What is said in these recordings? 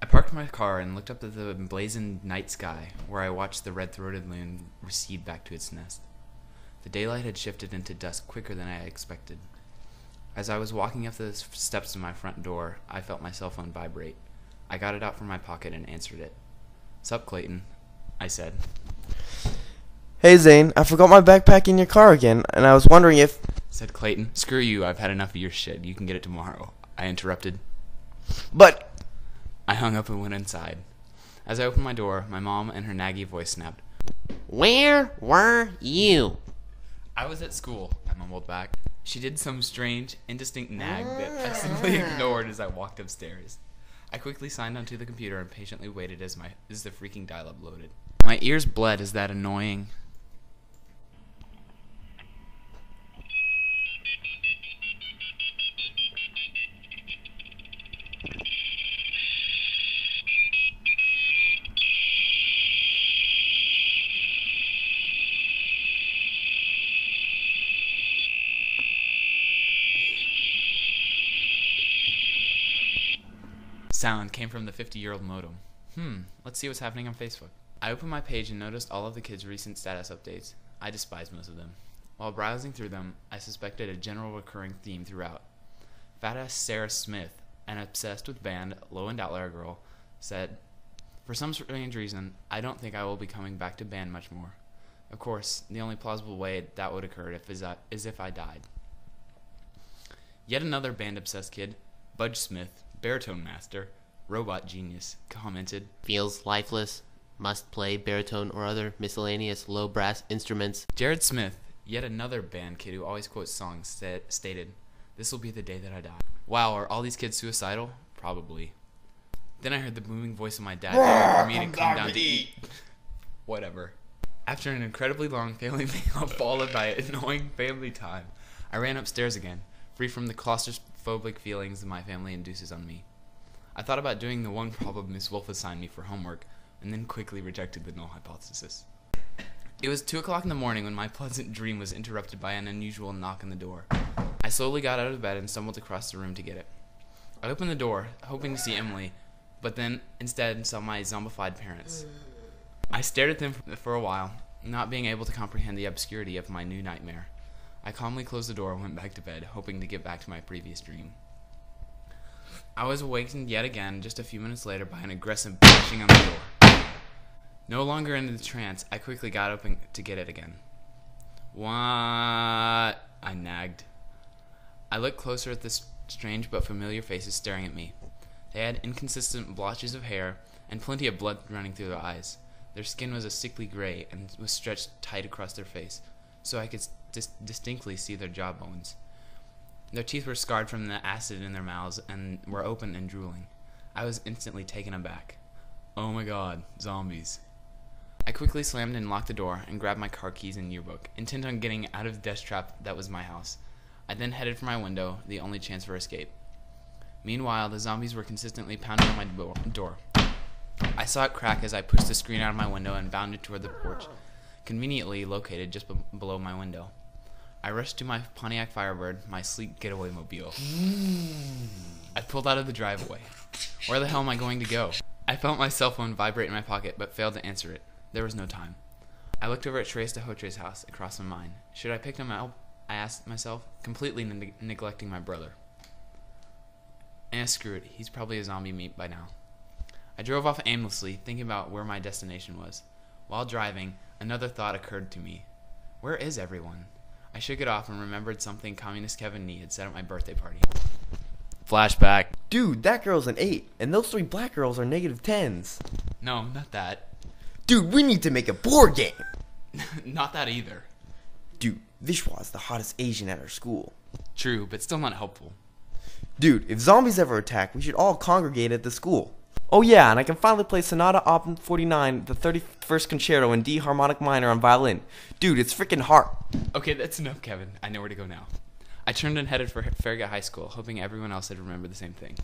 I parked my car and looked up at the emblazoned night sky, where I watched the red-throated loon recede back to its nest. The daylight had shifted into dusk quicker than I had expected. As I was walking up the steps to my front door, I felt my cell phone vibrate. I got it out from my pocket and answered it. "Sup, Clayton," I said. Hey Zane, I forgot my backpack in your car again, and I was wondering if... Said Clayton. "Screw you, I've had enough of your shit. You can get it tomorrow," I interrupted. But... I hung up and went inside. As I opened my door, my mom and her naggy voice snapped. Where were you? "I was at school," I mumbled back. She did some strange, indistinct nag that I simply ignored as I walked upstairs. I quickly signed onto the computer and patiently waited as the freaking dial-up loaded. My ears bled as that annoying... sound came from the 50-year-old modem. Let's see what's happening on Facebook. I opened my page and noticed all of the kids' recent status updates. I despised most of them. While browsing through them, I suspected a general recurring theme throughout. Fat-ass Sarah Smith, an obsessed with band, low-end outlier girl, said, "For some strange reason, I don't think I will be coming back to band much more. Of course, the only plausible way that would occur is if I died." Yet another band-obsessed kid, Budge Smith, baritone master, robot genius, commented, Feels lifeless. Must play baritone or other miscellaneous low brass instruments. Jared Smith, yet another band kid who always quotes songs, stated, "This will be the day that I die." Wow, are all these kids suicidal? Probably. Then I heard the booming voice of my dad begging for me to come down to eat. Whatever. After an incredibly long family meal followed by annoying family time, I ran upstairs again, free from the claustrophobic feelings that my family induces on me. I thought about doing the one problem Miss Wolf assigned me for homework, and then quickly rejected the null hypothesis. It was 2 o'clock in the morning when my pleasant dream was interrupted by an unusual knock on the door. I slowly got out of bed and stumbled across the room to get it. I opened the door, hoping to see Emily, but then instead saw my zombified parents. I stared at them for a while, not being able to comprehend the obscurity of my new nightmare. I calmly closed the door and went back to bed, hoping to get back to my previous dream. I was awakened yet again just a few minutes later by an aggressive bashing on the door. No longer in the trance, I quickly got up to get it again. "What?" I nagged. I looked closer at the strange but familiar faces staring at me. They had inconsistent blotches of hair and plenty of blood running through their eyes. Their skin was a sickly gray and was stretched tight across their face, so I could distinctly see their jawbones. Their teeth were scarred from the acid in their mouths and were open and drooling. I was instantly taken aback. Oh my god, zombies. I quickly slammed and locked the door and grabbed my car keys and yearbook, intent on getting out of the death trap that was my house. I then headed for my window, the only chance for escape. Meanwhile, the zombies were consistently pounding on my door. I saw it crack as I pushed the screen out of my window and bounded toward the porch, conveniently located just below my window. I rushed to my Pontiac Firebird, my sleek getaway mobile. I pulled out of the driveway. Where the hell am I going to go? I felt my cell phone vibrate in my pocket, but failed to answer it. There was no time. I looked over at Trace DeHotre's house across from mine. Should I pick him up? I asked myself, completely neglecting my brother. Screw it. He's probably a zombie meat by now. I drove off aimlessly, thinking about where my destination was. While driving, another thought occurred to me. Where is everyone? I shook it off and remembered something Communist Kevin Nee had said at my birthday party. Flashback. Dude, that girl's an 8, and those 3 black girls are -10s. No, not that. Dude, we need to make a board game. Not that either. Dude, Vishwa's the hottest Asian at our school. True, but still not helpful. Dude, if zombies ever attack, we should all congregate at the school. Oh yeah, and I can finally play Sonata Op. 49, the 31st Concerto in D harmonic minor on violin. Dude, it's freaking hard. Okay, that's enough, Kevin. I know where to go now. I turned and headed for Farragut High School, hoping everyone else had remembered the same thing.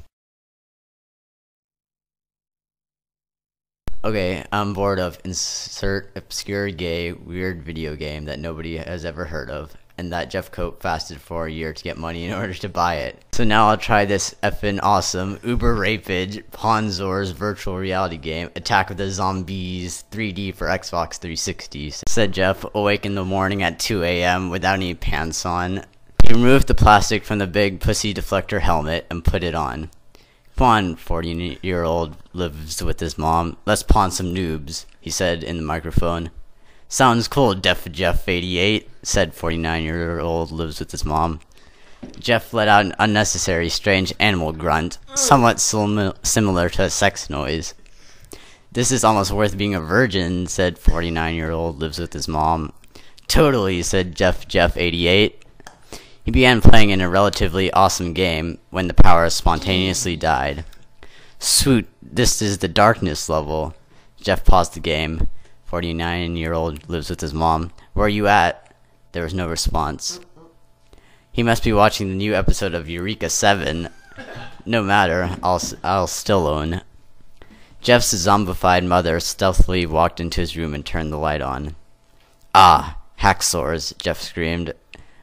Okay, I'm bored of insert obscure gay weird video game that nobody has ever heard of, and that Jeff Cope fasted for a year to get money in order to buy it. So now I'll try this effing awesome Uber Rapid Ponzor's virtual reality game, Attack of the Zombies 3D for Xbox 360, said Jeff, awake in the morning at 2 a.m. without any pants on. He removed the plastic from the big pussy deflector helmet and put it on. Come on, 40-year-old lives with his mom. Let's pawn some noobs, he said in the microphone. Sounds cool, Def Jeff 88, said 49-year-old lives with his mom. Jeff let out an unnecessary, strange animal grunt, somewhat similar to a sex noise. This is almost worth being a virgin, said 49-year-old lives with his mom. Totally, said Jeff 88. He began playing in a relatively awesome game when the power spontaneously died. Sweet, this is the darkness level. Jeff paused the game. 49-year-old lives with his mom. Where are you at? There was no response. He must be watching the new episode of Eureka 7. No matter, I'll still own. Jeff's zombified mother stealthily walked into his room and turned the light on. Ah, hacksaws, Jeff screamed,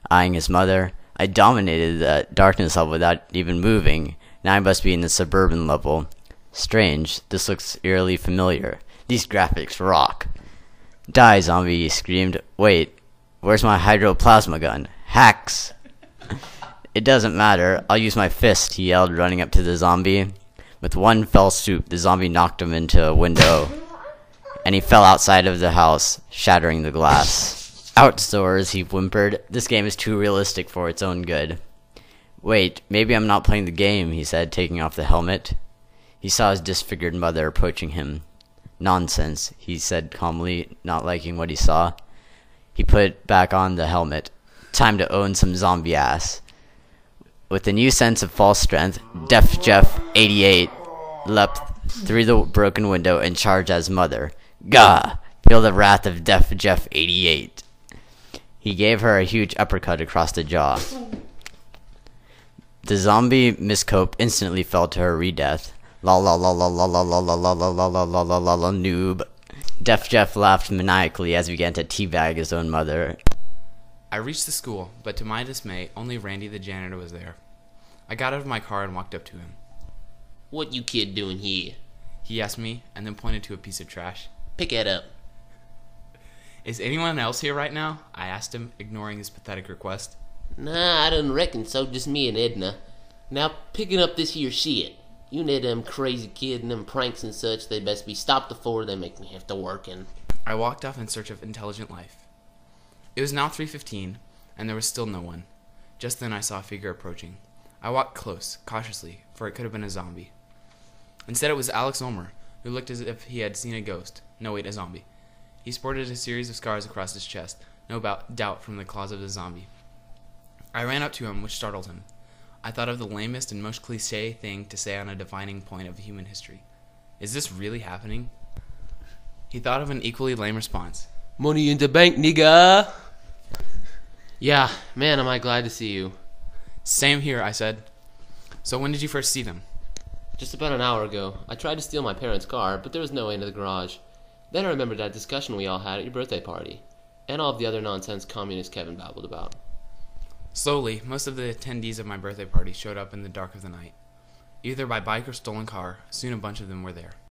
eyeing his mother. I dominated the darkness level without even moving. Now I must be in the suburban level. Strange, this looks eerily familiar. These graphics rock. Die, zombie, he screamed. Wait, where's my hydroplasma gun? Hacks! It doesn't matter. I'll use my fist, he yelled, running up to the zombie. With one fell swoop, the zombie knocked him into a window, and he fell outside of the house, shattering the glass. Outdoors, he whimpered. This game is too realistic for its own good. Wait, maybe I'm not playing the game, he said, taking off the helmet. He saw his disfigured mother approaching him. Nonsense, he said calmly, not liking what he saw. He put back on the helmet. Time to own some zombie ass. With a new sense of false strength, Def Jeff 88 leapt through the broken window and charged at his mother. Gah! Feel the wrath of Def Jeff 88. He gave her a huge uppercut across the jaw. The zombie Miss Cope instantly fell to her re-death. La la la la la la la la la la la la la la la la noob. Def Jeff laughed maniacally as he began to teabag his own mother. I reached the school, but to my dismay, only Randy the janitor was there. I got out of my car and walked up to him. What you kid doing here? He asked me, and then pointed to a piece of trash. Pick it up. Is anyone else here right now? I asked him, ignoring his pathetic request. Nah, I don't reckon so, just me and Edna. Now, picking up this here shit. You know them crazy kid and them pranks and such, they best be stopped before they make me have to work in. I walked off in search of intelligent life. It was now 3:15, and there was still no one. Just then I saw a figure approaching. I walked close, cautiously, for it could have been a zombie. Instead it was Alex Ulmer, who looked as if he had seen a ghost. No, wait, a zombie. He sported a series of scars across his chest, no doubt from the claws of the zombie. I ran up to him, which startled him. I thought of the lamest and most cliché thing to say on a defining point of human history. Is this really happening? He thought of an equally lame response. Money in the bank, nigga! Yeah, man, am I glad to see you. Same here, I said. So when did you first see them? Just about an hour ago. I tried to steal my parents' car, but there was no way into the garage. Then I remembered that discussion we all had at your birthday party, and all of the other nonsense communist Kevin babbled about. Slowly, most of the attendees of my birthday party showed up in the dark of the night. Either by bike or stolen car, soon a bunch of them were there.